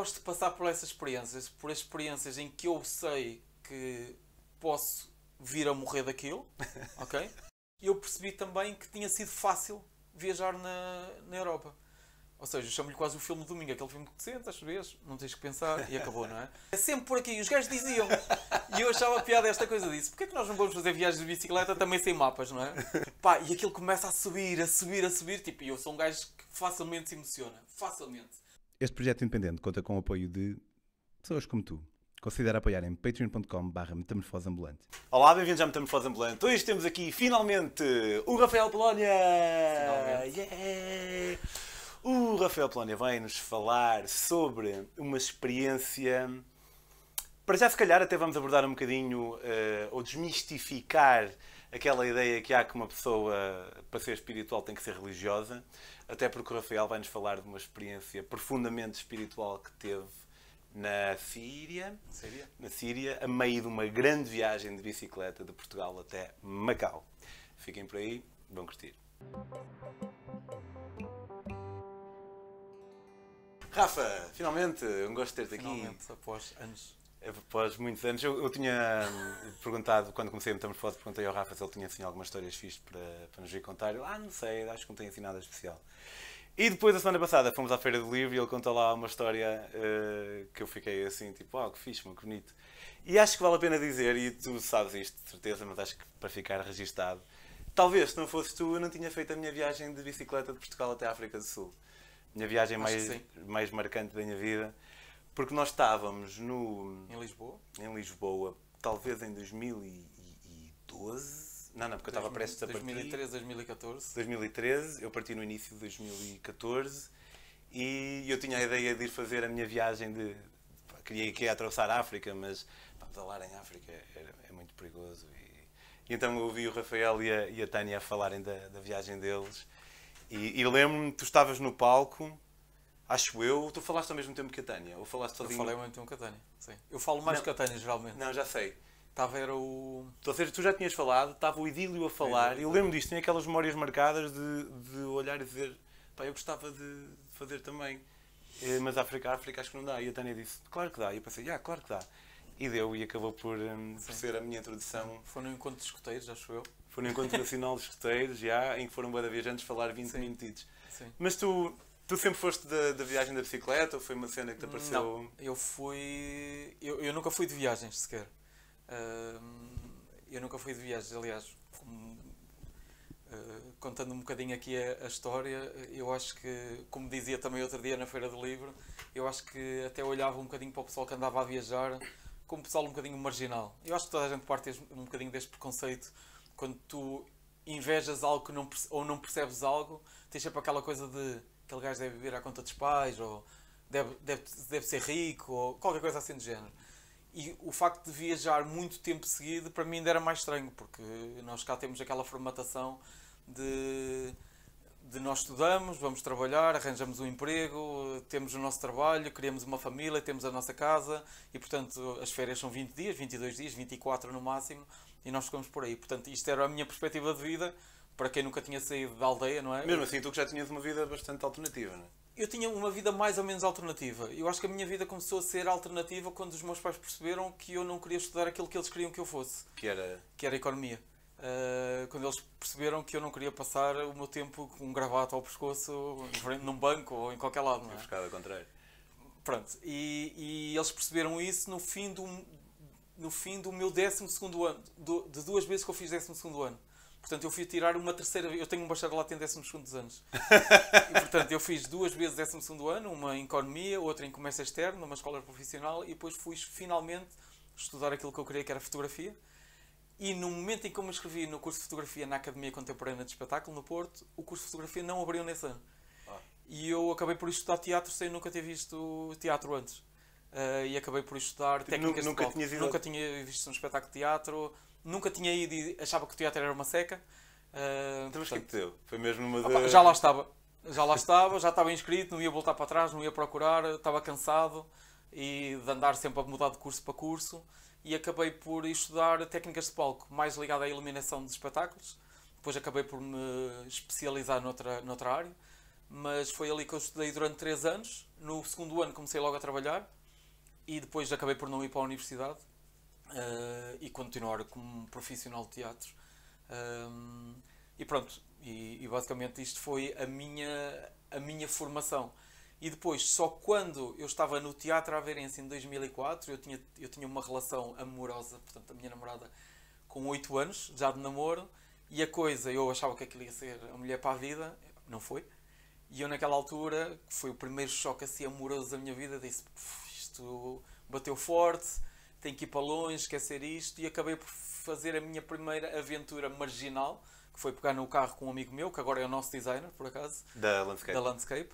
gosto de passar por experiências em que eu sei que posso vir a morrer daquilo, ok? E eu percebi também que tinha sido fácil viajar na Europa. Ou seja, eu chamo-lhe quase o filme de domingo, aquele filme que te sentas, vês, não tens que pensar e acabou, não é? É sempre por aqui, os gajos diziam. E eu achava piada esta coisa disso. Porquê é que nós não vamos fazer viagens de bicicleta também sem mapas, não é? Pá, e aquilo começa a subir, tipo, e eu sou um gajo que facilmente se emociona. Facilmente. Este projeto independente conta com o apoio de pessoas como tu. Considera apoiar em patreon.com/metamorfoseambulante. Olá, bem-vindos à Metamorfose Ambulante. Hoje temos aqui, finalmente, o Rafael Polónia! Finalmente. Yeah! O Rafael Polónia vai-nos falar sobre uma experiência... Para já, se calhar, até vamos abordar um bocadinho, ou desmistificar aquela ideia que há que uma pessoa, para ser espiritual, tem que ser religiosa. Até porque o Rafael vai-nos falar de uma experiência profundamente espiritual que teve na Síria, a meio de uma grande viagem de bicicleta de Portugal até Macau. Fiquem por aí, vão curtir. Rafa, finalmente, um gosto de ter-te aqui. Finalmente, após anos. Após muitos anos. Eu tinha perguntado, quando comecei a Metamorfose, perguntei ao Rafa se ele tinha assim, algumas histórias fixes para nos vir contar. Ele, não sei, acho que não tem assim nada especial. E depois, a semana passada, fomos à Feira do Livro e ele contou lá uma história que eu fiquei assim, tipo, que fixe, que bonito. E acho que vale a pena dizer, e tu sabes isto de certeza, mas acho que para ficar registado, talvez se não fosses tu, eu não tinha feito a minha viagem de bicicleta de Portugal até a África do Sul. Minha viagem mais marcante da minha vida. Porque nós estávamos Em Lisboa, talvez em 2012. Não, porque eu estava prestes a partir. 2013, 2014. 2013, eu parti no início de 2014 e eu tinha a ideia de ir fazer a minha viagem de... Queria atravessar a África, mas pedalar em África é muito perigoso. E então eu ouvi o Rafael e a Tânia a falarem da viagem deles e lembro-me, tu estavas no palco, acho eu, tu falaste ao mesmo tempo que a Tânia? Ou falaste sozinho? Eu falei ao mesmo tempo que a Tânia, sim. Eu falo mais que a Tânia, geralmente. Não, já sei. Era o... Ou seja, tu já tinhas falado, estava o Idílio a falar, e eu lembro disto, tinha aquelas memórias marcadas de olhar e dizer, eu gostava de fazer também, mas África acho que não dá. E a Tânia disse, claro que dá. E eu pensei, claro que dá. E deu, e acabou por ser a minha introdução. Foi no encontro de escoteiros, acho eu. Foi no encontro nacional de escoteiros, em que foram bué de viajantes falar 20 minutitos. Sim. Mas tu sempre foste da viagem da bicicleta, ou foi uma cena que te apareceu? Não, eu nunca fui de viagens sequer. Eu nunca fui de viagens, aliás, contando um bocadinho aqui a história, eu acho que, como dizia também outro dia na Feira do Livro, eu acho que até olhava um bocadinho para o pessoal que andava a viajar como pessoal um bocadinho marginal. Eu acho que toda a gente parte um bocadinho deste preconceito quando tu invejas algo ou não percebes algo, tens sempre aquela coisa de aquele gajo deve viver à conta dos pais, ou deve ser rico, ou qualquer coisa assim do género. E o facto de viajar muito tempo seguido, para mim ainda era mais estranho, porque nós cá temos aquela formatação de nós estudamos, vamos trabalhar, arranjamos um emprego, temos o nosso trabalho, criamos uma família, temos a nossa casa, e portanto as férias são 20 dias, 22 dias, 24 no máximo, e nós ficamos por aí. Portanto, isto era a minha perspectiva de vida, para quem nunca tinha saído da aldeia, não é? Mesmo assim, tu que já tinhas uma vida bastante alternativa, não é? Eu tinha uma vida mais ou menos alternativa. Eu acho que a minha vida começou a ser alternativa quando os meus pais perceberam que eu não queria estudar aquilo que eles queriam que eu fosse. Que era economia. Quando eles perceberam que eu não queria passar o meu tempo com um gravata ao pescoço, num banco ou em qualquer lado. Não é? Buscado ao contrário. Pronto. E eles perceberam isso no fim do meu 12º ano. De 2 vezes que eu fiz 12º ano. Portanto, eu fui tirar uma terceira vez. Eu tenho um bacharelato em 12º anos. E, portanto, eu fiz 2 vezes 12º ano, uma em Economia, outra em Comércio Externo, numa escola profissional, e depois fui finalmente estudar aquilo que eu queria, que era Fotografia. E no momento em que eu me inscrevi no curso de Fotografia na Academia Contemporânea de Espetáculo, no Porto, o curso de Fotografia não abriu nesse ano. E eu acabei por estudar teatro sem nunca ter visto teatro antes. E acabei por estudar técnicas de palco. Nunca tinha visto um espetáculo de teatro. Nunca tinha ido e achava que o teatro era uma seca. Então, mas o que é que te deu? Foi mesmo uma Já lá estava, já estava inscrito, não ia voltar para trás, não ia procurar, estava cansado e de andar sempre a mudar de curso para curso, e acabei por estudar técnicas de palco, mais ligado à iluminação de espetáculos. Depois acabei por me especializar noutra área, mas foi ali que eu estudei durante 3 anos. No segundo ano comecei logo a trabalhar e depois acabei por não ir para a universidade e continuar como profissional de teatro. E pronto, e basicamente isto foi a minha formação. E depois, só quando eu estava no Teatro Aveirense em 2004, eu tinha uma relação amorosa, portanto a minha namorada, com 8 anos, já de namoro, e a coisa, eu achava que aquilo ia ser a mulher para a vida, não foi. E eu naquela altura, que foi o primeiro choque assim amoroso da minha vida, disse, isto bateu forte, tenho que ir para longe, esquecer isto, e acabei por fazer a minha primeira aventura marginal, que foi pegar no carro com um amigo meu, que agora é o nosso designer, por acaso, Da Landscape. da Landscape.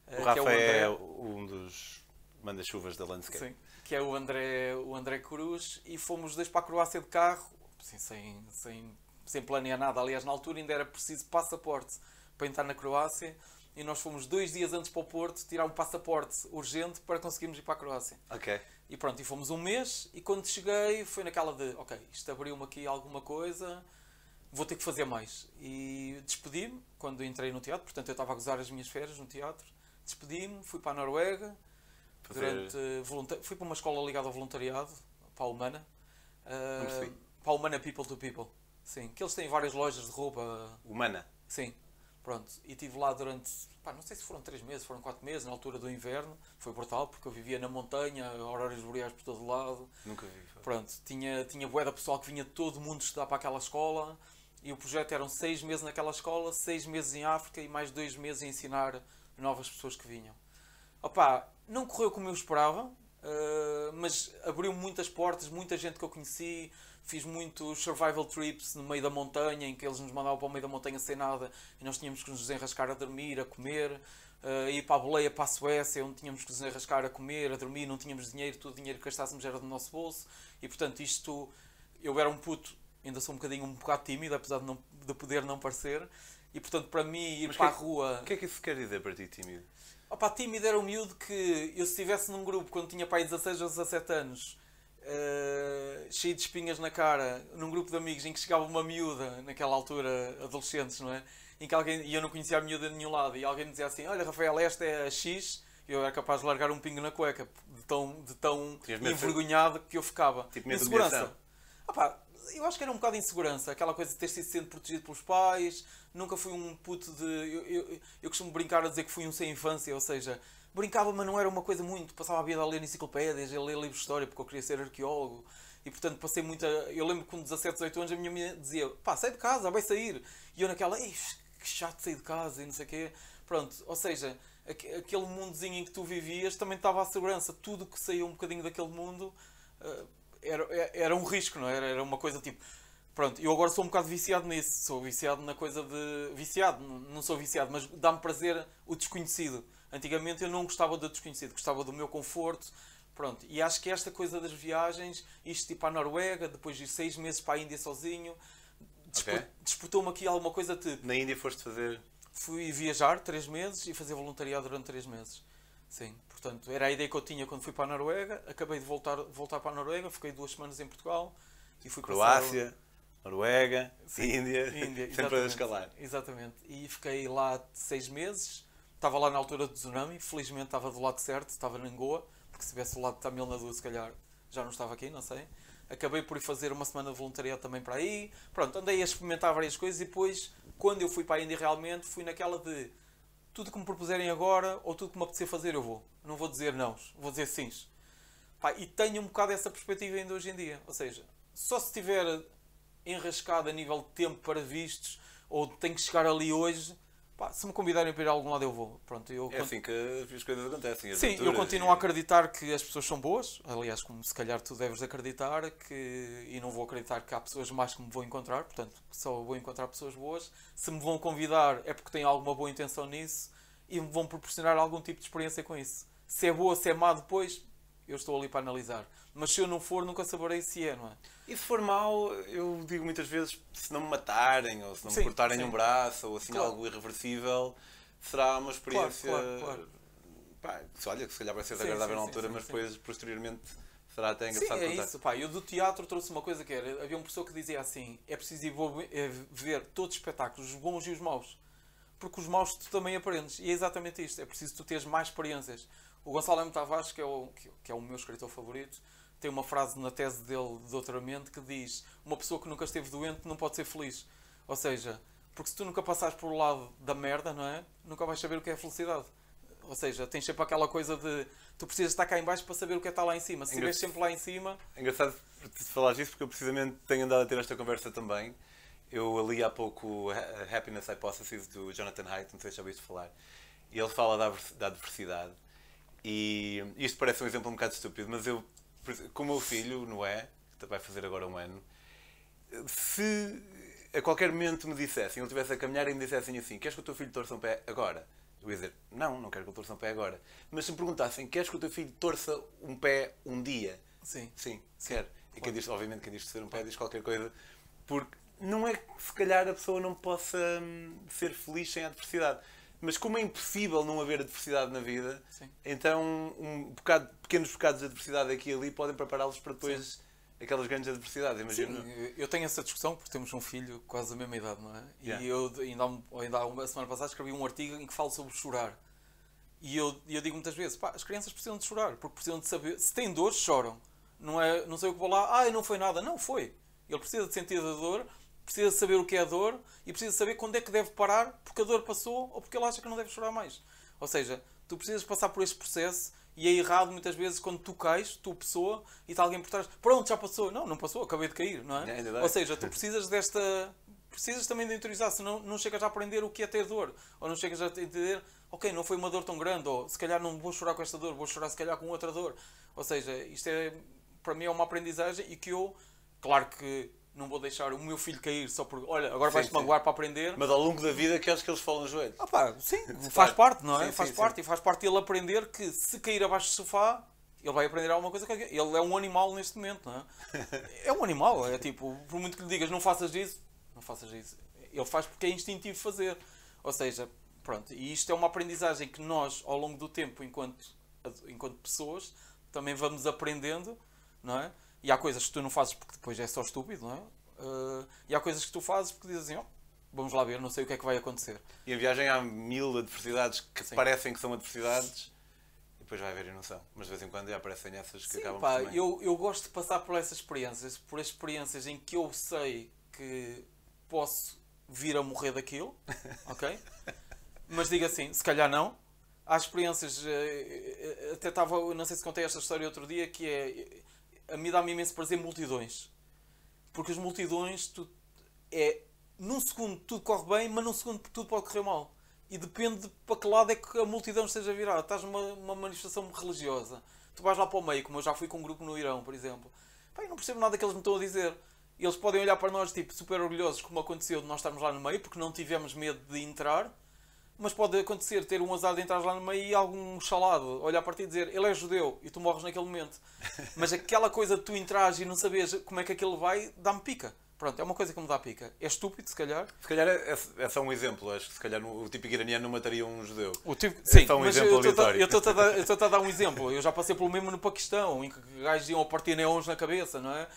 O Rafa que é o André, é um dos manda-chuvas da Landscape. sim, que é o André Cruz, e fomos os dois para a Croácia de carro, assim, sem planear nada. Aliás, na altura ainda era preciso passaporte para entrar na Croácia, e nós fomos 2 dias antes para o Porto tirar um passaporte urgente para conseguirmos ir para a Croácia. Ok. E pronto, e fomos um mês, e quando cheguei foi naquela de, ok, isto abriu-me aqui alguma coisa, vou ter que fazer mais. E despedi-me quando entrei no teatro, portanto eu estava a gozar as minhas férias no teatro, despedi-me, fui para a Noruega, fui para uma escola ligada ao voluntariado, para a Humana, para a Humana People to People, sim, que eles têm várias lojas de roupa. Humana? Sim, pronto, e estive lá durante, não sei se foram 3 meses, foram 4 meses, na altura do inverno, foi brutal, porque eu vivia na montanha, auroras boreais por todo lado. Nunca vi. Pronto, tinha bué da pessoal que vinha de todo o mundo estudar para aquela escola, e o projeto eram 6 meses naquela escola, 6 meses em África e mais 2 meses a ensinar novas pessoas que vinham. Opa, não correu como eu esperava, mas abriu muitas portas, muita gente que eu conheci. Fiz muitos survival trips no meio da montanha, em que eles nos mandavam para o meio da montanha sem nada e nós tínhamos que nos desenrascar a dormir, a comer. Ir para a boleia, para a Suécia, onde tínhamos que nos desenrascar a comer, a dormir, não tínhamos dinheiro, todo o dinheiro que gastássemos era do nosso bolso. E portanto isto, eu era um puto, ainda sou um bocado tímido, apesar de poder não parecer. E portanto para mim ir para a rua... O que é que isso quer dizer para ti, tímido? Opa, tímido era um miúdo que eu, se estivesse num grupo quando tinha pai 16 ou 17 anos, cheio de espinhas na cara, num grupo de amigos em que chegava uma miúda, naquela altura, adolescentes, não é? Em que e eu não conhecia a miúda de nenhum lado, e alguém me dizia assim, olha Rafael, esta é a X, e eu era capaz de largar um pingo na cueca, de tão envergonhado que eu ficava. Tipo medo de insegurança. Opa, eu acho que era um bocado de insegurança, aquela coisa de ter sido sempre protegido pelos pais. Nunca fui um puto de... Eu costumo brincar a dizer que fui um sem infância, ou seja, brincava, mas não era uma coisa muito. Passava a vida a ler enciclopédias, a ler livros de história, porque eu queria ser arqueólogo. E portanto passei muita... Eu lembro que com 17, 18 anos a minha mãe dizia, pá, sai de casa, vai sair. E eu naquela, ei, que chato sair de casa e não sei o quê. Pronto, ou seja, aquele mundozinho em que tu vivias também estava à segurança. Tudo que saía um bocadinho daquele mundo era um risco, não era? Era uma coisa tipo... Pronto, eu agora sou um bocado viciado nisso. Sou viciado na coisa de... Viciado, não sou viciado, mas dá-me prazer o desconhecido. Antigamente eu não gostava do desconhecido, gostava do meu conforto. Pronto, e acho que esta coisa das viagens, isto tipo à Noruega, depois de 6 meses para a Índia sozinho, despertou-me aqui alguma coisa tipo... Na Índia foste fazer... Fui viajar 3 meses e fazer voluntariado durante 3 meses. Sim, portanto, era a ideia que eu tinha quando fui para a Noruega. Acabei de voltar para a Noruega, fiquei 2 semanas em Portugal e fui Croácia, Noruega, Índia, sempre a escalar. Exatamente, e fiquei lá 6 meses. Estava lá na altura do tsunami, felizmente estava do lado certo, estava em Goa, porque se estivesse do lado de Tamil Nadu, se calhar já não estava aqui, não sei. Acabei por ir fazer uma semana de voluntariado também para aí. Pronto, andei a experimentar várias coisas e depois, quando eu fui para a Índia realmente, fui naquela de tudo que me propuserem agora ou tudo que me apetecer fazer eu vou. Não vou dizer não, vou dizer sims. Pá, e tenho um bocado essa perspectiva ainda hoje em dia. Ou seja, só se estiver enrascado a nível de tempo para vistos ou tenho que chegar ali hoje, pá, se me convidarem para ir a algum lado eu vou. Pronto, é assim que as coisas acontecem. Sim, eu continuo a acreditar que as pessoas são boas. Aliás, como se calhar tu deves acreditar, e não vou acreditar que há pessoas más que me vou encontrar. Portanto, só vou encontrar pessoas boas. Se me vão convidar é porque têm alguma boa intenção nisso e me vão proporcionar algum tipo de experiência com isso. Se é boa, se é má depois, eu estou ali para analisar. Mas se eu não for, nunca saberei se é, não é? E se for mau, eu digo muitas vezes, se não me matarem, ou se não me cortarem um braço, ou assim algo irreversível, será uma experiência... Claro. Pá, olha, que se calhar vai ser desagradável na altura, mas depois, posteriormente, será até engraçado contar. Sim, isso. Pá, eu do teatro trouxe uma coisa que era... Havia um professor que dizia assim, é preciso ir ver todos os espetáculos, os bons e os maus. porque os maus tu também aprendes. E é exatamente isto. É preciso tu teres mais experiências. O Gonçalo M. Tavares, que é o meu escritor favorito, tem uma frase na tese dele de doutoramento que diz: uma pessoa que nunca esteve doente não pode ser feliz. Ou seja, porque se tu nunca passares por o lado da merda, não é? Nunca vais saber o que é felicidade. Ou seja, tens sempre aquela coisa de tu precisas estar cá em baixo para saber o que é estar lá em cima. Se estiveres sempre lá em cima... É engraçado te falares disso porque eu precisamente tenho andado a ter esta conversa também. Eu li há pouco a Happiness Hypothesis do Jonathan Haidt, não sei se já ouviste falar. E ele fala da adversidade. E isto parece um exemplo um bocado estúpido, mas eu, com o meu filho, Noé, que vai fazer agora 1 ano, se a qualquer momento me dissessem, eu estivesse a caminhar e me dissessem assim: queres que o teu filho torça um pé agora? Eu ia dizer: não quero que ele torça um pé agora. Mas se me perguntassem: queres que o teu filho torça um pé um dia? Sim, quero. E quem diz, obviamente, quem diz torcer um pé diz qualquer coisa, porque não é que se calhar a pessoa não possa ser feliz sem a adversidade. Mas como é impossível não haver adversidade na vida, Sim. então pequenos bocados de adversidade aqui e ali podem prepará-los para depois aquelas grandes adversidades, imagino. Sim, eu tenho essa discussão porque temos um filho quase da mesma idade, não é? Yeah. E eu ainda há uma semana passada escrevi um artigo em que falo sobre chorar. E eu digo muitas vezes: pá, as crianças precisam de chorar, porque precisam de saber, se têm dor, choram. Não sei o que vou lá, não foi nada. Não foi. Ele precisa de sentir a dor, precisa de saber o que é a dor e precisa de saber quando é que deve parar porque a dor passou ou porque ele acha que não deve chorar mais. Ou seja, tu precisas passar por este processo e é errado muitas vezes quando tu cais, tu pessoa, e está alguém por trás: pronto, já passou. Não passou, acabei de cair, não é? Ou seja, tu precisas precisas também de interiorizar, senão não chegas a aprender o que é ter dor. Ou não chegas a entender: ok, não foi uma dor tão grande, ou se calhar não vou chorar com esta dor, vou chorar se calhar com outra dor. Ou seja, isto para mim é uma aprendizagem e que eu, claro que não vou deixar o meu filho cair só por, olha, agora vais-te magoar para aprender. Mas ao longo da vida queres que eles falem nos joelhos. Sim, faz parte, não é? Sim, faz parte. E faz parte ele aprender que se cair abaixo do sofá, ele vai aprender alguma coisa. Ele é um animal neste momento, não é? É um animal, é tipo, por muito que lhe digas não faças isso, não faças isso. Ele faz porque é instintivo fazer. Ou seja, pronto, e isto é uma aprendizagem que nós, ao longo do tempo, enquanto pessoas, também vamos aprendendo, não é? E há coisas que tu não fazes porque depois é só estúpido, não é? E há coisas que tu fazes porque dizes assim: vamos lá ver, não sei o que é que vai acontecer. E a viagem há 1000 adversidades que parecem que são adversidades e depois vai haver e não são. Mas de vez em quando já aparecem essas que acabam por também. Eu gosto de passar por essas experiências, por experiências em que eu sei que posso vir a morrer daquilo, ok? Mas digo assim, se calhar não. Há experiências, até estava, não sei se contei esta história outro dia, que a mim dá-me imenso prazer multidões. Porque as multidões, num segundo tudo corre bem, mas num segundo tudo pode correr mal. E depende para que lado é que a multidão esteja virada. Estás numa manifestação religiosa, tu vais lá para o meio, como eu já fui com um grupo no Irão, por exemplo. Eu não percebo nada que eles me estão a dizer. Eles podem olhar para nós tipo super orgulhosos, como aconteceu de nós estarmos lá no meio, porque não tivemos medo de entrar. Mas pode acontecer ter um azar de entrar lá no meio e algum chalado olhar para ti e dizer: ele é judeu, e tu morres naquele momento. Mas aquela coisa de tu entrares e não saberes como é que aquilo vai, dá-me pica. Pronto, é uma coisa que me dá pica. É estúpido, se calhar. Se calhar é só um exemplo. Acho que se calhar o típico iraniano não mataria um judeu. Sim, é só um mas exemplo aleatório. eu estou-te a dar um exemplo. Eu já passei pelo mesmo no Paquistão, em que gajos iam a partir neons na cabeça, não é?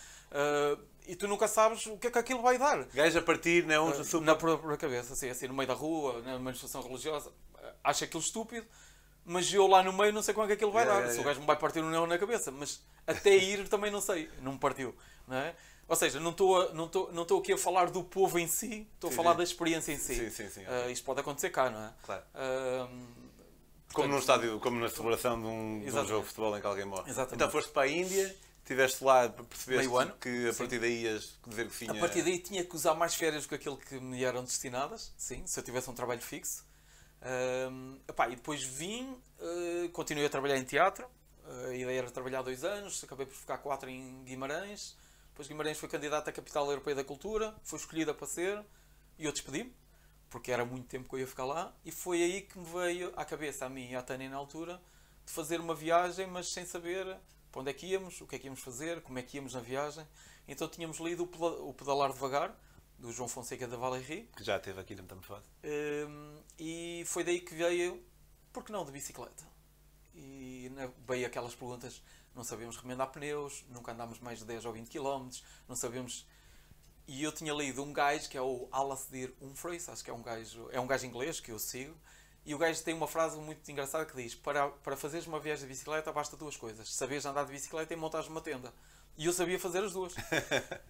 E tu nunca sabes o que é que aquilo vai dar. Gajos a partir neons na própria cabeça, assim no meio da rua, na manifestação religiosa. Acho aquilo estúpido, mas eu lá no meio não sei como é que aquilo vai dar. Se o gajo me vai partir um neon na cabeça, mas até ir também não sei. Não me partiu, não é? Ou seja, não estou aqui a falar do povo em si, estou a falar da experiência em si. Sim. Isto pode acontecer cá, não é? Claro. Portanto, como num estádio, como na celebração de um jogo de futebol em que alguém morre. Exatamente. Então foste para a Índia, estiveste lá, percebeste Meio ano. Que a partir daí ias dizer que tinha... A partir daí tinha que usar mais férias do que aquilo que me eram destinadas, sim, se eu tivesse um trabalho fixo. E depois vim, continuei a trabalhar em teatro. A ideia era trabalhar 2 anos, acabei por ficar 4 em Guimarães. Depois Guimarães foi candidato à Capital Europeia da Cultura, foi escolhida para ser, e eu despedi-me, porque era muito tempo que eu ia ficar lá, e foi aí que me veio à cabeça, a mim e à Tânia na altura, de fazer uma viagem, mas sem saber para onde é que íamos, o que é que íamos fazer, como é que íamos na viagem. Então tínhamos lido o Pedalar Devagar, do João Fonseca da Valéry, que já esteve aqui no Metamorfose. E foi daí que veio, por que não de bicicleta? E veio aquelas perguntas: não sabemos remendar pneus, nunca andámos mais de 10 ou 20 km, não sabemos... E eu tinha lido um gajo que é o Alasdair Humphreys, acho que é um gajo inglês que eu sigo, e o gajo tem uma frase muito engraçada que diz: para fazeres uma viagem de bicicleta basta duas coisas, saberes andar de bicicleta e montares uma tenda. E eu sabia fazer as duas.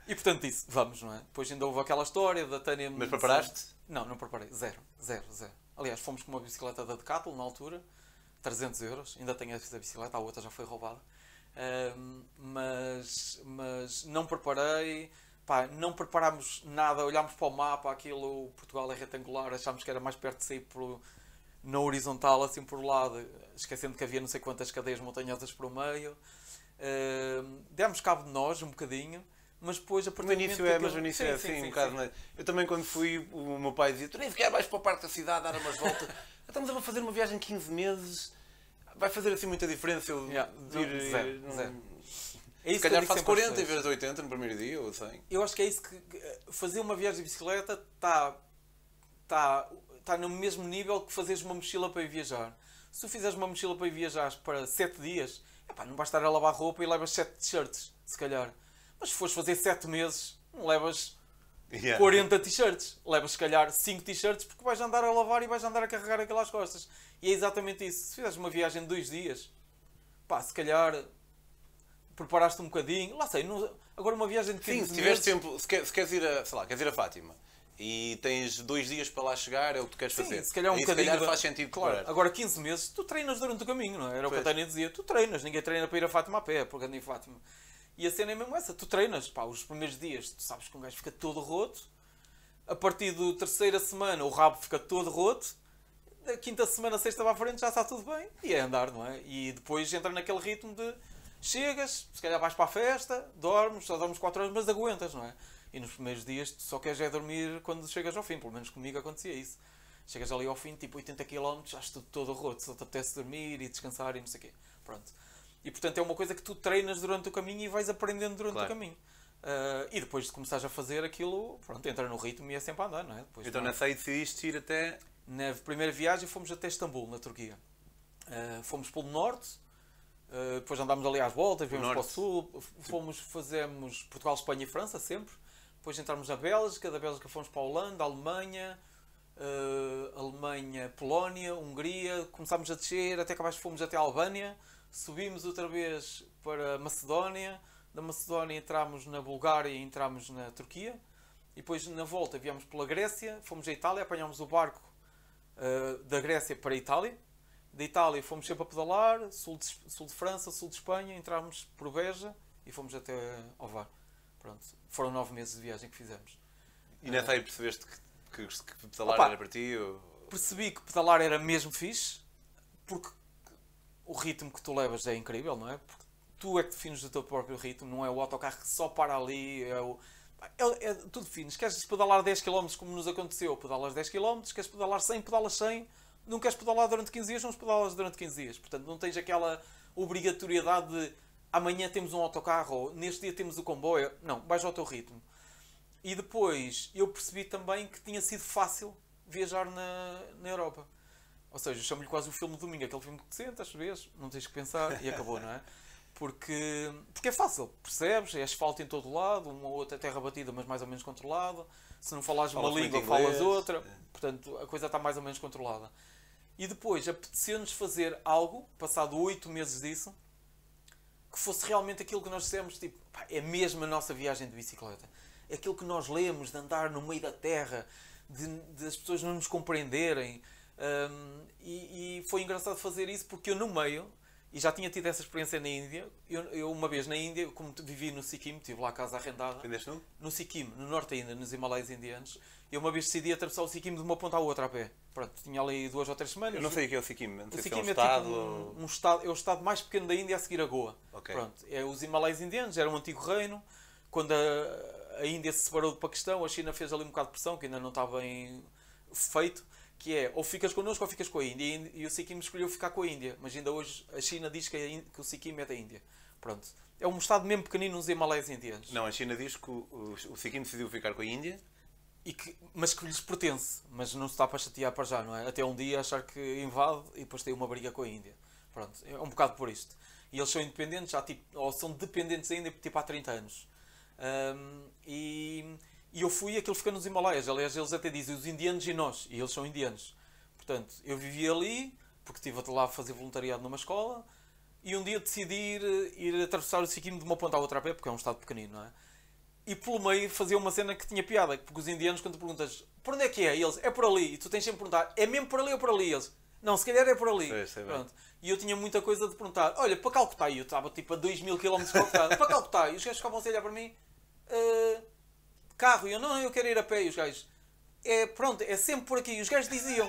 E portanto disse, vamos, não é? Depois ainda houve aquela história da Tânia... Mas preparaste? Não preparei. Zero. Aliás, fomos com uma bicicleta da Decathlon na altura, 300 euros, ainda tenho essa bicicleta, a outra já foi roubada. Mas não preparei, pá, não preparámos nada, olhámos para o mapa, aquilo, Portugal é retangular, achámos que era mais perto de sair na horizontal, assim por lado, esquecendo que havia não sei quantas cadeias montanhosas por meio. Demos cabo de nós um bocadinho, mas depois a partir do início mas o início é assim, um bocado. Sim. Eu também, quando fui, o meu pai dizia: tu nem sequer vais para o parque da cidade dar umas voltas. Estamos a fazer uma viagem de 15 meses, vai fazer assim muita diferença eu ir. Zero. É se calhar faço 40 em vez de 80 no primeiro dia ou 100. Eu acho que é isso que fazer uma viagem de bicicleta está no mesmo nível que fazeres uma mochila para ir viajar. Se tu fizeres uma mochila para ir viajar para 7 dias, não vais estar a lavar roupa e levas 7 t-shirts, se calhar. Mas se fores fazer 7 meses, não levas 40 t-shirts. Levas, se calhar, 5 t-shirts porque vais andar a lavar e vais andar a carregar aquilo às costas. E é exatamente isso. Se fizeres uma viagem de 2 dias, se calhar preparaste um bocadinho. Lá sei, agora uma viagem de 15 meses... Sim, se tiveres tempo, se queres ir a Fátima e tens 2 dias para lá chegar, é o que tu queres fazer. Se calhar se calhar faz sentido claro. Agora 15 meses, tu treinas durante o caminho, não é? Era o que a Tânia dizia. Tu treinas, ninguém treina para ir a Fátima a pé, porque anda em Fátima. E a cena é mesmo essa, tu treinas, os primeiros dias, tu sabes que um gajo fica todo roto, a partir da terceira semana o rabo fica todo roto, da quinta semana, sexta para a frente já está tudo bem, e é andar, não é? E depois entra naquele ritmo de chegas, se calhar vais para a festa, só dormes 4 horas, mas aguentas, não é? E nos primeiros dias tu só queres dormir quando chegas ao fim, pelo menos comigo acontecia isso. Chegas ali ao fim, tipo 80 km, já estás todo roto, só te apetece dormir e descansar e não sei o quê. Pronto. E portanto é uma coisa que tu treinas durante o caminho e vais aprendendo durante o caminho. E depois de começares a fazer aquilo, entra no ritmo e é sempre a andar, não é? Depois, então nessa aí decidiste ir até... Na primeira viagem fomos até Istambul, na Turquia. Fomos pelo norte, depois andámos ali às voltas, viemos para o sul, fazemos Portugal, Espanha e França sempre. Depois entramos na Bélgica, da Bélgica fomos para a Holanda, a Alemanha, Polónia, Hungria, começámos a descer, até que fomos até a Albânia. Subimos outra vez para Macedónia, da Macedónia entramos na Bulgária e entramos na Turquia, e depois na volta viemos pela Grécia, fomos à Itália, apanhámos o barco da Grécia para a Itália, da Itália fomos sempre a pedalar, sul de França, sul de Espanha, entramos por Beja e fomos até ao Var. Pronto, foram 9 meses de viagem que fizemos. E nessa aí percebeste que pedalar era para ti? Ou... Percebi que pedalar era mesmo fixe, porque o ritmo que tu levas é incrível, não é? Porque tu é que defines o teu próprio ritmo, não é o autocarro que só para ali, tu defines. Queres pedalar 10 km como nos aconteceu, pedalas 10 km, queres pedalar 100, pedalas 100, não queres pedalar durante 15 dias, não pedalas durante 15 dias. Portanto, não tens aquela obrigatoriedade de amanhã temos um autocarro ou neste dia temos o comboio. Não, vais ao teu ritmo. E depois eu percebi também que tinha sido fácil viajar na Europa. Ou seja, eu chamo-lhe quase o filme de domingo, aquele filme que te sentas, vês, não tens que pensar e acabou, não é? Porque é fácil, percebes? É asfalto em todo lado, uma ou outra terra batida, mas mais ou menos controlada. Se não falares uma língua, falas outra. Portanto, a coisa está mais ou menos controlada. E depois, apeteceu-nos fazer algo, passado 8 meses disso, que fosse realmente aquilo que nós dissemos, tipo, é mesmo a nossa viagem de bicicleta. É aquilo que nós lemos, de andar no meio da terra, de as pessoas não nos compreenderem. E foi engraçado fazer isso porque eu no meio, e já tinha tido essa experiência na Índia, eu uma vez na Índia, como vivi no Sikkim, tive lá a casa arrendada. No Sikkim, no norte ainda, nos Himalaias indianos, eu uma vez decidi atravessar o Sikkim de uma ponta à outra a pé. Pronto, tinha ali 2 ou 3 semanas. Eu não sei o que é o Sikkim, não sei o se Sikkim é um estado, tipo um estado, é o estado mais pequeno da Índia a seguir a Goa. Okay. Pronto, os Himalaias indianos, era um antigo reino. Quando a Índia se separou do Paquistão, a China fez ali um bocado de pressão, que ainda não está bem feito, que é ou ficas connosco ou ficas com a Índia. E o Sikkim escolheu ficar com a Índia, mas ainda hoje a China diz que o Sikkim é da Índia. Pronto. É um estado mesmo pequenino nos Himalaias indianos. Não, a China diz que o Sikkim decidiu ficar com a Índia. Mas que lhes pertence, mas não se está para chatear para já, não é? Até um dia achar que invade e depois tem uma briga com a Índia. Pronto, é um bocado por isto. E eles são independentes, ou são dependentes ainda tipo há 30 anos. E E eu fui e aquilo fica nos Himalaias. Aliás, eles até dizem os indianos e nós. E eles são indianos. Portanto, eu vivi ali, porque estive lá a fazer voluntariado numa escola. E um dia decidi ir atravessar o Sikkim de uma ponta à outra a pé, porque é um estado pequenino, não é? E pelo meio fazia uma cena que tinha piada. Porque os indianos, quando tu perguntas por onde é que é? E eles, é por ali. E tu tens sempre de perguntar, é mesmo por ali ou por ali? E eles, não, se calhar é por ali. Pronto. E eu tinha muita coisa de perguntar, olha, para Calcutá. E eu estava tipo a 2000 km de Calcutá. Para Calcutá. E os gajos ficavam a olhar para mim, carro. E eu, não, eu quero ir a pé. E os gajos, pronto, é sempre por aqui. E os gajos diziam.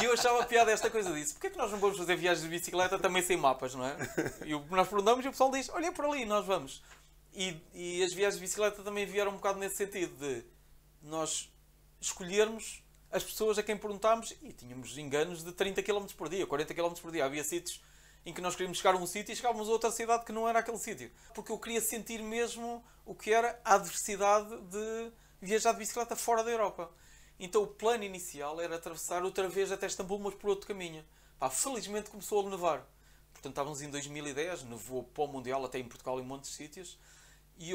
E eu achava piada esta coisa disso. Porquê é que nós não vamos fazer viagens de bicicleta também sem mapas, não é? E nós perguntamos e o pessoal diz, olha, é por ali, nós vamos. E as viagens de bicicleta também vieram um bocado nesse sentido de nós escolhermos as pessoas a quem perguntámos e tínhamos enganos de 30 km por dia, 40 km por dia. Havia sítios em que nós queríamos chegar a um sítio e chegávamos a outra cidade que não era aquele sítio. Porque eu queria sentir mesmo o que era a adversidade de viajar de bicicleta fora da Europa. Então o plano inicial era atravessar outra vez até Istambul, mas por outro caminho. Pá, felizmente começou a nevar. Portanto, estávamos em 2010, nevou para o Mundial, até em Portugal, em muitos sítios. E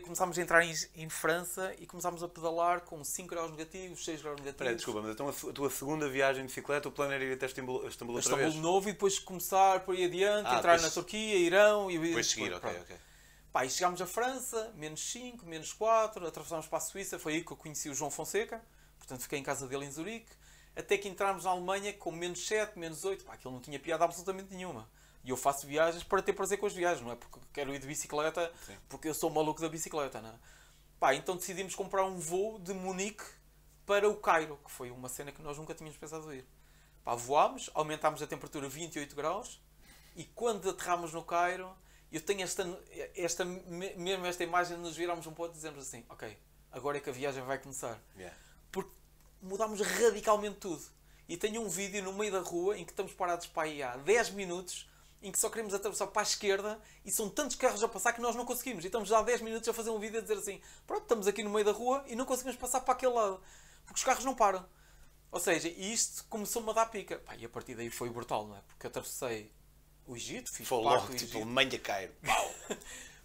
começámos a entrar em França e começámos a pedalar com 5 graus negativos, 6 graus negativos. Espera, desculpa, mas então a tua segunda viagem de bicicleta, o plano era ir até Istambul outra vez? Istambul novo e depois começar por aí adiante, entrar na Turquia, Irão e depois seguir, ok. Pá, e chegámos à França, menos 5, menos 4, atravessámos para a Suíça, foi aí que eu conheci o João Fonseca, portanto fiquei em casa dele em Zurique, até que entramos na Alemanha com menos 7, menos 8, pá, aquilo não tinha piada absolutamente nenhuma. E eu faço viagens para ter prazer com as viagens, não é? Porque quero ir de bicicleta, sim, porque eu sou maluco da bicicleta, não é? Pá, então decidimos comprar um voo de Munique para o Cairo, que foi uma cena que nós nunca tínhamos pensado ir. Pá, voámos, aumentámos a temperatura a 28 graus e quando aterrámos no Cairo, eu tenho esta imagem de nos virarmos um pouco e dizemos assim, ok, agora é que a viagem vai começar. Yeah. Porque mudámos radicalmente tudo. E tenho um vídeo no meio da rua em que estamos parados para aí há 10 minutos em que só queremos atravessar para a esquerda e são tantos carros a passar que nós não conseguimos. E estamos já há 10 minutos a fazer um vídeo a dizer assim, pronto, estamos aqui no meio da rua e não conseguimos passar para aquele lado. Porque os carros não param. Ou seja, isto começou-me a dar pica. Pá, e a partir daí foi brutal, não é? Porque atravessei o Egito, fiz parte do Egito. Tipo, Alemanha Cairo.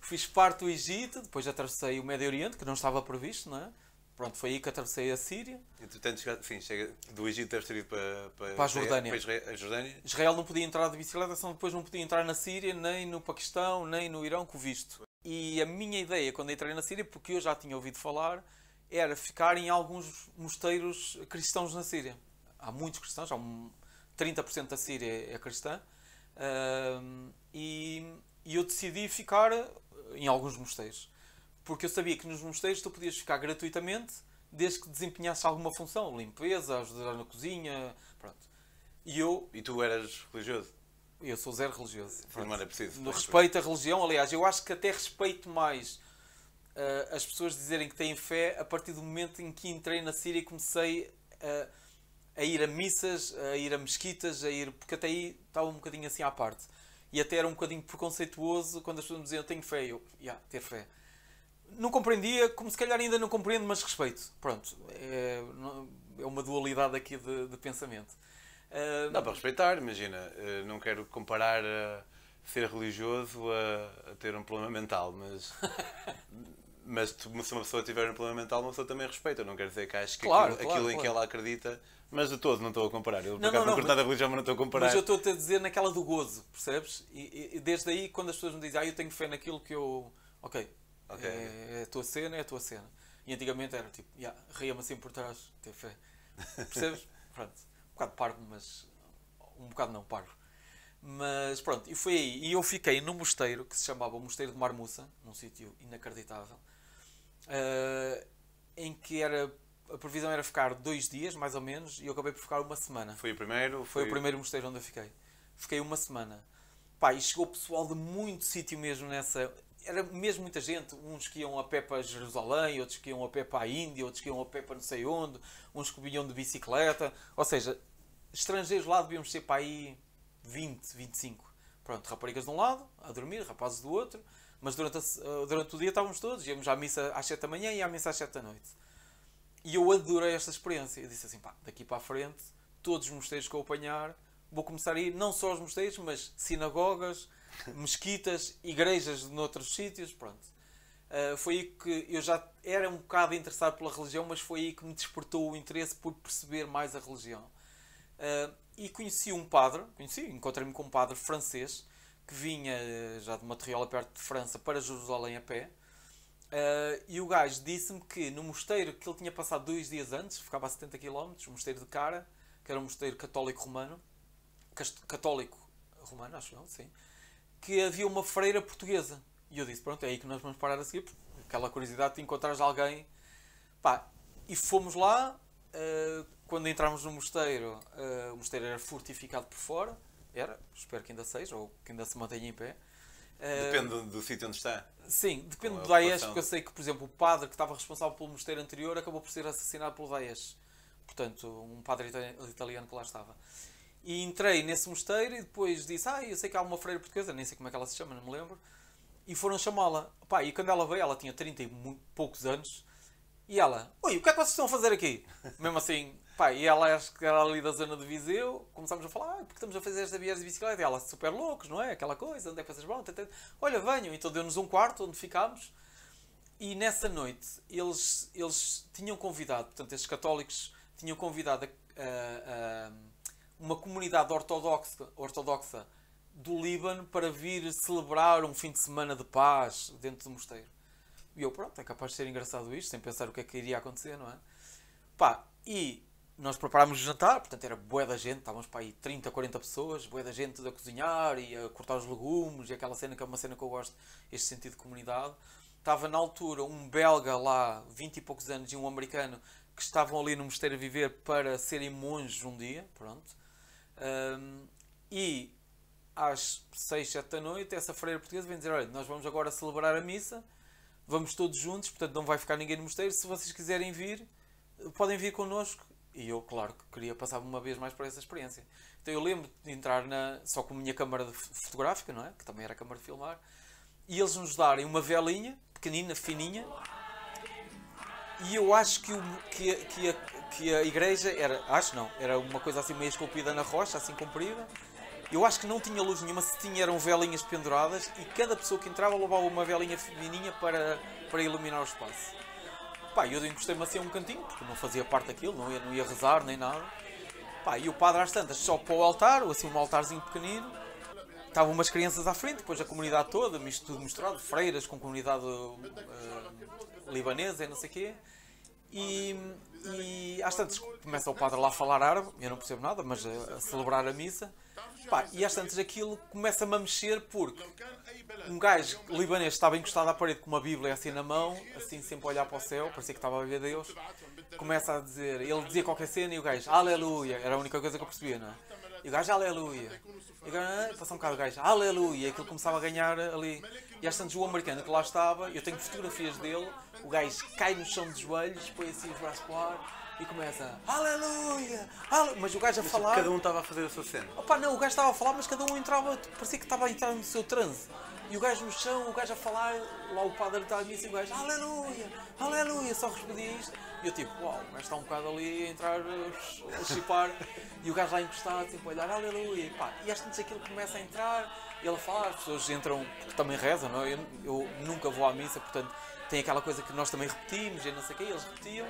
Fiz parte do Egito, depois atravessei o Médio Oriente, que não estava previsto, não é? Pronto, foi aí que atravessei a Síria. Entretanto, chega do Egito, deves ter ido para a Jordânia. Para a Jordânia. Israel não podia entrar de bicicleta, senão depois não podia entrar na Síria, nem no Paquistão, nem no Irão, com visto. E a minha ideia, quando entrei na Síria, porque eu já tinha ouvido falar, era ficar em alguns mosteiros cristãos na Síria. Há muitos cristãos, 30% da Síria é cristã. E eu decidi ficar em alguns mosteiros. Porque eu sabia que nos mosteiros tu podias ficar gratuitamente desde que desempenhasse alguma função. Limpeza, ajudar na cozinha, pronto. E tu eras religioso? Eu sou zero religioso. Não era preciso. No respeito à religião, aliás, eu acho que até respeito mais as pessoas dizerem que têm fé a partir do momento em que entrei na Síria e comecei a ir a missas, a ir a mesquitas, porque até aí estava um bocadinho assim à parte. E até era um bocadinho preconceituoso quando as pessoas me diziam eu tenho fé. Eu, ter fé. Não compreendia, como se calhar ainda não compreendo, mas respeito. Pronto, é uma dualidade aqui de pensamento. Dá para respeitar, imagina. Não quero comparar ser religioso a ter um problema mental, mas se uma pessoa tiver um problema mental, uma pessoa também respeita. Não quero dizer que acho que aquilo em que ela acredita, mas de todo não estou a comparar. Eu não curto nada da religião, mas não estou a comparar. Mas eu estou-te a dizer naquela do gozo, percebes? E desde aí, quando as pessoas me dizem eu tenho fé naquilo que eu... Ok. É a tua cena, é a tua cena. E antigamente era tipo, ria-me assim por trás, ter fé. Percebes? Pronto. Um bocado parvo, mas... Um bocado não, parvo. Mas pronto, e foi aí. E eu fiquei num mosteiro que se chamava o Mosteiro de Marmuça, num sítio inacreditável, em que a previsão era ficar 2 dias, mais ou menos, e eu acabei por ficar uma semana. Foi o primeiro? Foi o primeiro mosteiro onde eu fiquei. Fiquei uma semana. Pá, e chegou pessoal de muito sítio mesmo nessa... Era mesmo muita gente, uns que iam a pé para Jerusalém, outros que iam a pé para a Índia, outros que iam a pé para não sei onde, uns que vinham de bicicleta, ou seja, estrangeiros lá devíamos ser para aí 20, 25. Pronto, raparigas de um lado, a dormir, rapazes do outro, mas durante o dia estávamos todos, íamos à missa às 7 da manhã e à missa às 7 da noite. E eu adorei esta experiência, eu disse assim, pá, daqui para a frente, todos os mosteiros que eu apanhar, vou começar a ir, não só aos mosteiros, mas sinagogas, mesquitas, igrejas noutros sítios, pronto. Foi aí que eu já era um bocado interessado pela religião, mas foi aí que me despertou o interesse por perceber mais a religião. E encontrei-me com um padre francês que vinha já de uma terriola perto de França para Jerusalém a pé. E o gajo disse-me que no mosteiro que ele tinha passado 2 dias antes, ficava a 70 km, o mosteiro de Cara, que era um mosteiro católico romano, acho eu, sim, que havia uma freira portuguesa. E eu disse, pronto, é aí que nós vamos parar a seguir, porque aquela curiosidade de encontrar alguém. Pá, e fomos lá, quando entramos no mosteiro, o mosteiro era fortificado por fora, espero que ainda seja, ou que ainda se mantenha em pé. Depende do sítio onde está. Sim, depende do Daesh, porque eu sei que, por exemplo, o padre que estava responsável pelo mosteiro anterior acabou por ser assassinado pelo Daesh. Portanto, um padre italiano que lá estava. E entrei nesse mosteiro e depois disse, eu sei que há uma freira portuguesa, nem sei como é que ela se chama, não me lembro. E foram chamá-la. Pá, e quando ela veio, ela tinha 30 e poucos anos. E ela, oi, o que é que vocês estão a fazer aqui? Mesmo assim, pá, e ela acho que era ali da zona de Viseu. Começámos a falar, porque estamos a fazer esta viagem de bicicleta. E ela, super loucos, não é? Aquela coisa, onde é que vocês vão? Olha, venham. Então deu-nos um quarto onde ficámos. E nessa noite, eles tinham convidado, portanto, estes católicos tinham convidado uma comunidade ortodoxa do Líbano para vir celebrar um fim de semana de paz dentro do mosteiro. E eu, pronto, é capaz de ser engraçado isto, sem pensar o que é que iria acontecer, não é? Pá, e nós preparámos o jantar, portanto era bué da gente, estávamos para aí 30, 40 pessoas, bué da gente a cozinhar e a cortar os legumes, e aquela cena que é uma cena que eu gosto, este sentido de comunidade. Estava na altura um belga lá, 20 e poucos anos, e um americano, que estavam ali no mosteiro a viver para serem monges um dia, pronto. E às 6, 7 da noite, essa freira portuguesa vem dizer, olha, nós vamos agora celebrar a missa, vamos todos juntos, portanto não vai ficar ninguém no mosteiro, se vocês quiserem vir, podem vir connosco. E eu, claro, que queria passar uma vez mais por essa experiência. Então eu lembro de entrar só com a minha câmara fotográfica, não é? Que também era a câmara de filmar, e eles nos darem uma velinha, pequenina, fininha, e eu acho que a igreja era uma coisa assim meio esculpida na rocha, assim comprida. Eu acho que não tinha luz nenhuma, se tinha eram velinhas penduradas e cada pessoa que entrava levava uma velinha fininha para iluminar o espaço. Pá, eu encostei-me assim a um cantinho, porque não fazia parte daquilo, não ia rezar nem nada. Pá, e o padre às tantas só para o altar, ou assim um altarzinho pequenino. Estavam umas crianças à frente, depois a comunidade toda, tudo misturado, freiras com comunidade libanesa e não sei o quê. E às tantas começa o padre lá a falar árabe, eu não percebo nada, mas a celebrar a missa. Pá, e às tantas aquilo começa-me a mexer porque um gajo libanês estava encostado à parede com uma Bíblia assim na mão, assim sempre a olhar para o céu, parecia que estava a ver Deus. Começa a dizer, ele dizia qualquer cena e o gajo, aleluia, era a única coisa que eu percebia, não é? E o gajo, aleluia. E o gajo, passa um bocado o gajo, aleluia. E aquilo começava a ganhar ali. E às tantas o americano que lá estava, eu tenho fotografias dele, o gajo cai no chão de joelhos, põe assim os braços para o ar e começa, aleluia, aleluia. Mas o gajo a falar... Cada um estava a fazer a sua cena. Opa, não, o gajo estava a falar, mas cada um entrava, parecia que estava a entrar no seu transe. E o gajo no chão, o gajo a falar, lá o padre estava a dizer, e o gajo, aleluia, aleluia, só respondia isto. E eu tipo, uau, o gajo está um bocado ali a entrar, a chipar. E o gajo lá encostado, tipo, a olhar, aleluia. E às tantas aquilo começa a entrar, ele a falar, as pessoas entram, porque também rezam, não é? Eu nunca vou à missa, portanto, tem aquela coisa que nós também repetimos, e não sei o quê, eles repetiam.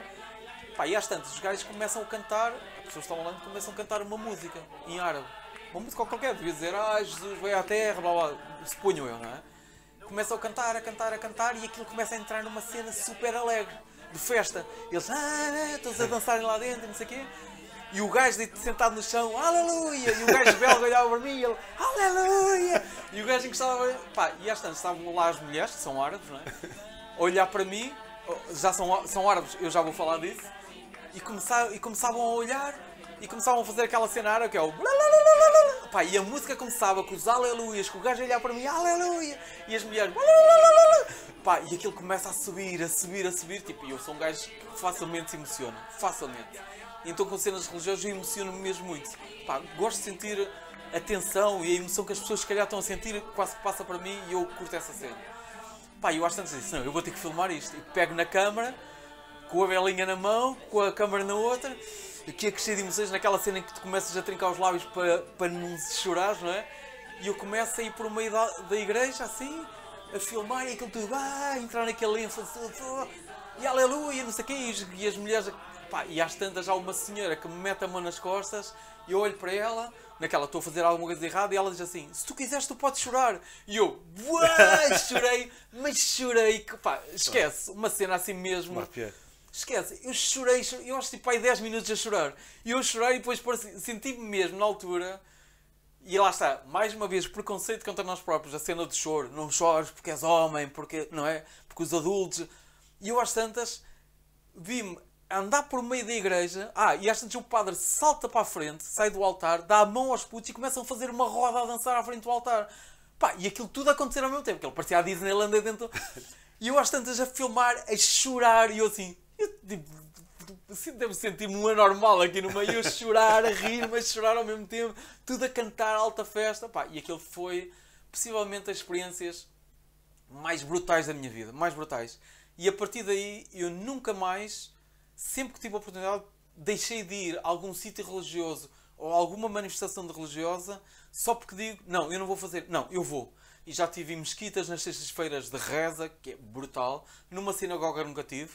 E às tantas os gajos começam a cantar, as pessoas estão falando, começam a cantar uma música em árabe. Uma música qualquer, devia dizer, Jesus veio à terra, blá blá, suponho eu, não é? Começam a cantar, e aquilo começa a entrar numa cena super alegre, de festa. Eles, todos a dançarem lá dentro, não sei o quê. E o gajo sentado no chão, aleluia! E o gajo belga olhava para mim e ele, aleluia! E o gajo encostava, e às tantas estavam lá as mulheres, que são árabes, não é? A olhar para mim, já são árabes, eu já vou falar disso. E começavam a olhar e começavam a fazer aquela cena árabe que é o e a música começava com os aleluias, com o gajo a olhar para mim, aleluia, e as mulheres e aquilo começa a subir, tipo, e eu sou um gajo que facilmente se emociona, facilmente. E então com cenas religiosas eu emociono-me mesmo muito. Gosto de sentir a tensão e a emoção que as pessoas se calhar estão a sentir, quase que passa para mim e eu curto essa cena. Eu às tantas disse, não, eu vou ter que filmar isto. E pego na câmara, com a velinha na mão, com a câmara na outra, aqui a crescer de emoções naquela cena em que tu começas a trincar os lábios para não chorar, não é? E eu começo a ir por meio da igreja, assim, a filmar e aquilo tudo, entrar naquele ênfase, e aleluia, não sei o quê, e as mulheres, pá, e às tantas há uma senhora que me mete a mão nas costas, e eu olho para ela, naquela, estou a fazer alguma coisa errada, e ela diz assim, se tu quiseres tu podes chorar. E eu, chorei, mas chorei, que pá, esquece, uma cena assim mesmo. Esquece, eu chorei, eu acho que tipo aí 10 minutos a chorar. E eu chorei e depois senti-me mesmo na altura. E lá está, mais uma vez, preconceito contra nós próprios, a cena do choro. Não chores porque és homem, porque, não é? Porque os adultos. E eu às tantas vi-me andar por meio da igreja. E às tantas o padre salta para a frente, sai do altar, dá a mão aos putos e começam a fazer uma roda a dançar à frente do altar. Pá, e aquilo tudo a acontecer ao mesmo tempo, que ele parecia a Disneyland dentro. E eu às tantas a filmar, a chorar, e eu assim. Devo sentir-me um anormal aqui no meio, a chorar, a rir, mas chorar ao mesmo tempo, tudo a cantar, alta festa, pá, e aquilo foi possivelmente as experiências mais brutais da minha vida, mais brutais. E a partir daí eu nunca mais, sempre que tive a oportunidade, deixei de ir a algum sítio religioso ou a alguma manifestação de religiosa só porque digo, não, eu não vou fazer, não, eu vou. E já tive em mesquitas nas sextas-feiras de reza, que é brutal, numa sinagoga nunca tive.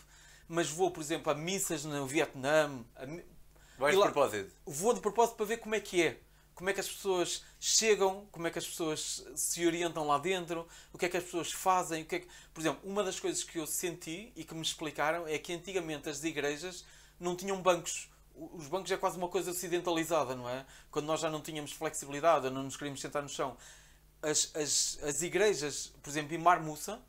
Mas vou, por exemplo, a missas no Vietnã. Vais de propósito? Vou de propósito para ver como é que é. Como é que as pessoas chegam, como é que as pessoas se orientam lá dentro, o que é que as pessoas fazem. Por exemplo, uma das coisas que eu senti e que me explicaram é que antigamente as igrejas não tinham bancos. Os bancos é quase uma coisa ocidentalizada, não é? Quando nós já não tínhamos flexibilidade, não nos queríamos sentar no chão. As igrejas, por exemplo, em Marmuça,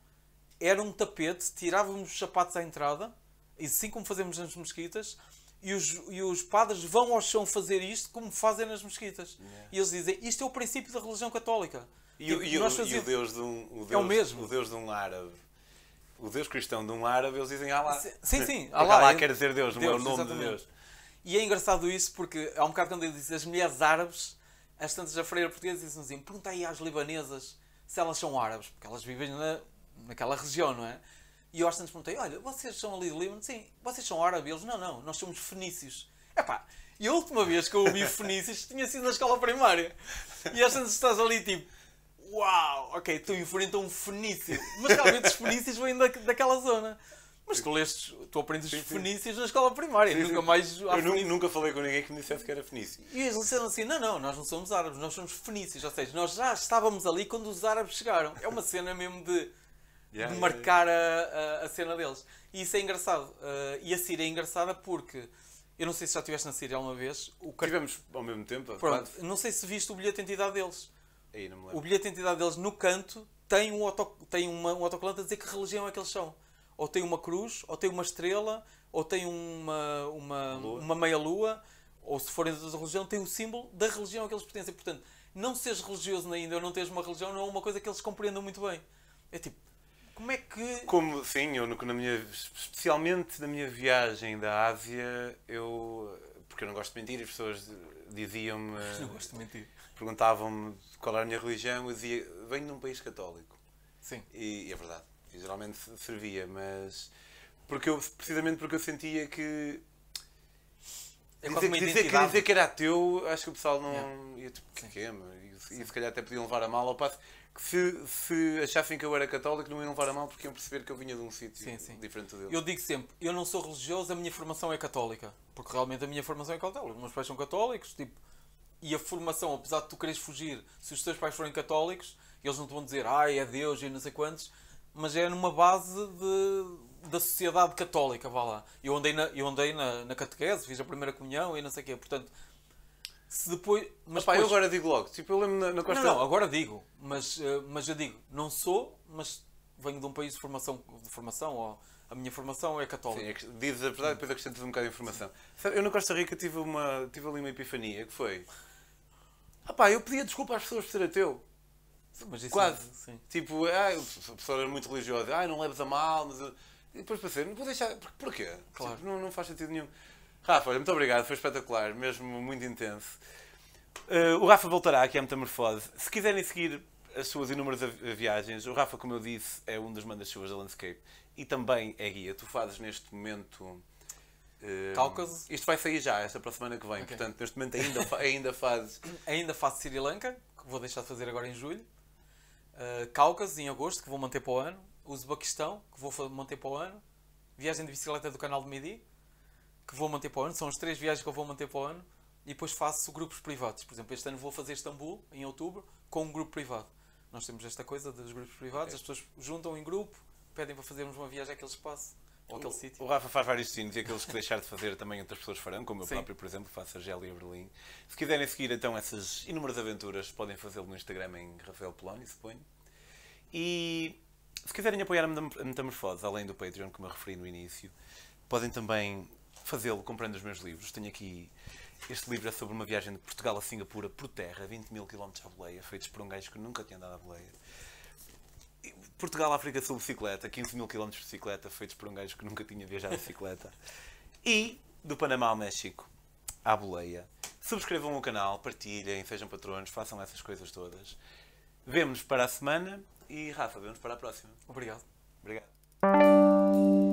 era um tapete, tirávamos os sapatos à entrada, e assim como fazemos nas mesquitas, e os padres vão ao chão fazer isto como fazem nas mesquitas. E eles dizem, isto é o princípio da religião católica. E o Deus de um é o mesmo. O Deus de um árabe, o Deus cristão de um árabe, eles dizem Allah. Sim. Allah quer dizer Deus, não é o nome de Deus. E é engraçado isso porque há um bocado quando eu disse as mulheres árabes, as tantas da freira portuguesa dizem assim, pergunta aí às libanesas se elas são árabes, porque elas vivem naquela região, não é? E eu às tantas perguntei, olha, vocês são ali de Líbano? Sim, vocês são árabes? Eles, não, nós somos fenícios. Epá, e a última vez que eu ouvi fenícios tinha sido na escola primária. E às tantas estás ali tipo, uau, ok, tu enfrentas um fenício. Mas realmente os fenícios vêm daquela zona. Mas tu aprendes os fenícios na escola primária, nunca mais há Eu nunca falei com ninguém que me dissesse que era fenício. E eles disseram assim, não, nós não somos árabes, nós somos fenícios. Ou seja, nós já estávamos ali quando os árabes chegaram. É uma cena mesmo de marcar a cena deles. E isso é engraçado. E a Síria é engraçada porque, eu não sei se já estiveste na Síria alguma vez. Tivemos ao mesmo tempo. Pronto, não sei se viste o bilhete de identidade deles. Aí, não me lembro. O bilhete de identidade deles no canto tem um autocolante a dizer que religião é que eles são. Ou tem uma cruz, ou tem uma estrela, ou tem uma meia-lua, ou se forem de outra religião, tem o símbolo da religião a que eles pertencem. Portanto, não seres religioso ainda ou não teres uma religião não é uma coisa que eles compreendam muito bem. É tipo, como é que... Sim, especialmente na minha viagem da Ásia, porque eu não gosto de mentir, as pessoas diziam-me... Não gosto de mentir. Perguntavam-me qual era a minha religião, eu dizia, venho de um país católico. Sim. E é verdade. E geralmente servia, mas precisamente porque eu sentia que dizer que era ateu, acho que o pessoal não ia tipo, e se calhar até podiam levar a mal, ao passo que se achassem que eu era católico não iam levar a mal porque iam perceber que eu vinha de um sítio diferente dele. Eu digo sempre, eu não sou religioso, a minha formação é católica, porque realmente a minha formação é católica, os meus pais são católicos, tipo, e a formação, apesar de tu quereres fugir, se os teus pais forem católicos, eles não te vão dizer, é Deus e não sei quantos, mas é numa base da sociedade católica, vá lá. Eu andei na catequese, fiz a primeira comunhão e não sei o quê, portanto, se depois... Mas eu agora digo logo, tipo, eu lembro na Costa... Não, agora digo, mas eu digo, não sou, mas venho de um país de formação ou a minha formação é católica. Sim, dizes a verdade, depois acrescentas um bocado de informação. Sabe, eu na Costa Rica tive ali uma epifania, que foi... eu pedia desculpa às pessoas por ser ateu. Mas isso quase. Sim. Tipo, a pessoa era muito religiosa, não leves a mal, mas... E depois pensei, não vou deixar... Porquê? Claro. Tipo, não faz sentido nenhum. Rafa, muito obrigado, foi espetacular, mesmo muito intenso. O Rafa voltará aqui à Metamorfose. Se quiserem seguir as suas inúmeras viagens, o Rafa, como eu disse, é um dos mandas-chuvas da Landscape e também é guia. Tu fazes neste momento... Cáucaso. Isto vai sair já, para a semana que vem. Okay. Portanto, neste momento ainda fazes... Ainda faço Sri Lanka, que vou deixar de fazer agora em julho. Cáucaso, em agosto, que vou manter para o ano. Uzbequistão, que vou manter para o ano. Viagem de bicicleta do Canal de Midi, que vou manter para o ano. São as 3 viagens que eu vou manter para o ano. E depois faço grupos privados. Por exemplo, este ano vou fazer Istambul, em outubro, com um grupo privado. Nós temos esta coisa dos grupos privados. As pessoas juntam em grupo, pedem para fazermos uma viagem àquele espaço ou àquele sítio. O Rafa faz vários destinos e aqueles que deixar de fazer também outras pessoas farão, como eu Sim. próprio, por exemplo, faço a Argélia e a Berlim. Se quiserem seguir então essas inúmeras aventuras, podem fazê-lo no Instagram em Rafael Poloni, suponho. E se quiserem apoiar a Metamorfose, além do Patreon, como eu referi no início, podem também fazê-lo comprando os meus livros. Tenho aqui este livro é sobre uma viagem de Portugal a Singapura por terra, 20.000 km à boleia, feitos por um gajo que nunca tinha andado à boleia. Portugal, África Sul, bicicleta, 15.000 km de bicicleta, feitos por um gajo que nunca tinha viajado de bicicleta. E do Panamá ao México, à boleia. Subscrevam o canal, partilhem, sejam patronos, façam essas coisas todas. Vemo-nos para a semana e, Rafa, vemo-nos para a próxima. Obrigado. Obrigado.